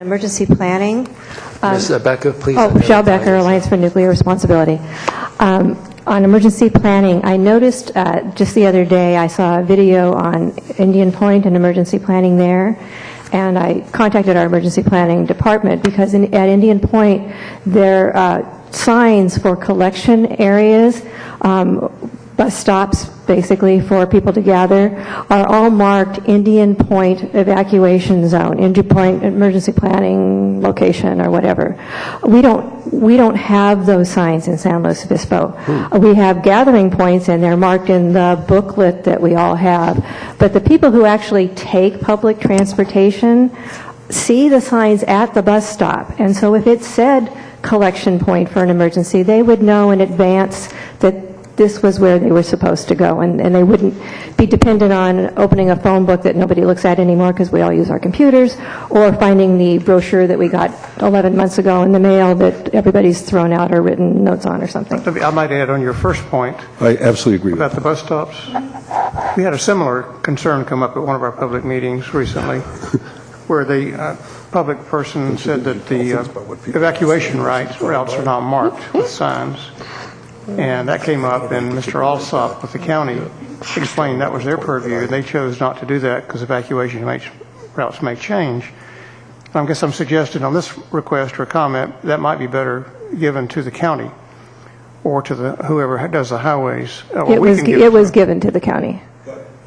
Emergency planning. Ms. Becker, please. Oh, Rochelle Becker, Alliance for Nuclear Responsibility. On emergency planning, I noticed just the other day I saw a video on Indian Point and emergency planning there, and I contacted our emergency planning department because at Indian Point there are signs for collection areas, bus stops basically for people to gather, are all marked Indian Point evacuation zone, Indian Point emergency planning location or whatever. We don't have those signs in San Luis Obispo. We have gathering points and they're marked in the booklet that we all have. But the people who actually take public transportation see the signs at the bus stop. And so if it said collection point for an emergency, they would know in advance that this was where they were supposed to go, and they wouldn't be dependent on opening a phone book that nobody looks at anymore because we all use our computers, or finding the brochure that we got 11 months ago in the mail that everybody's thrown out or written notes on or something. I might add on your first point. I absolutely agree about the bus stops. We had a similar concern come up at one of our public meetings recently where the public person said that the evacuation routes are not marked with signs. And that came up, and Mr. Alsop with the county explained that was their purview, and they chose not to do that because evacuation routes may change. And I guess I'm suggesting on this request or comment that might be better given to the county or to whoever does the highways. It was given to the county.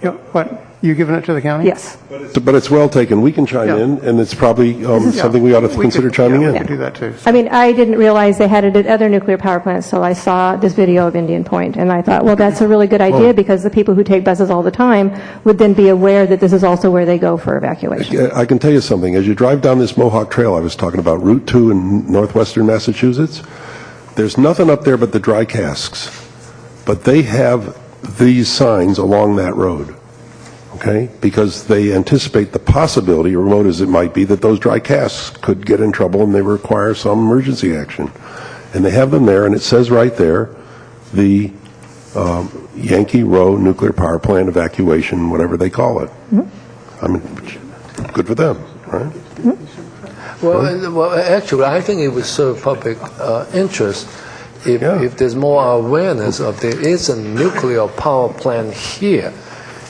What? You giving it to the county? Yes. But it's well taken. We can chime in, and it's probably something we ought to consider chiming in. We could do that too. I mean, I didn't realize they had it at other nuclear power plants, so I saw this video of Indian Point, and I thought, well, that's a really good idea because the people who take buses all the time would then be aware that this is also where they go for evacuation. I can tell you something. As you drive down this Mohawk Trail, I was talking about Route 2 in northwestern Massachusetts, there's nothing up there but the dry casks. But they have these signs along that road. Okay, because they anticipate the possibility, remote as it might be, that those dry casks could get in trouble and they require some emergency action. And they have them there, and it says right there, the Yankee Row Nuclear Power Plant evacuation, whatever they call it. I mean, good for them, right? Well, actually, I think it would serve public interest if there's more awareness of there is a nuclear power plant here,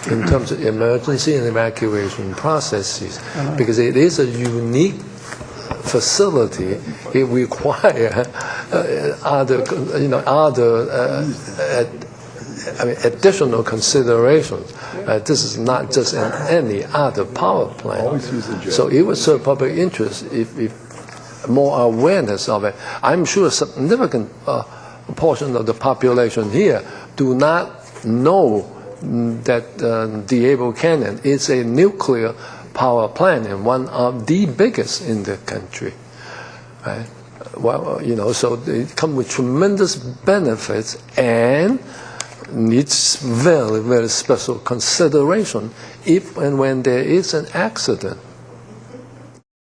in terms of emergency and evacuation processes, because it is a unique facility. It requires additional considerations. This is not just in any other power plant. So it would serve public interest if more awareness of it. I'm sure a significant portion of the population here do not know that Diablo Canyon is a nuclear power plant and one of the biggest in the country. Right? Well, so they come with tremendous benefits and needs very, very special consideration if and when there is an accident.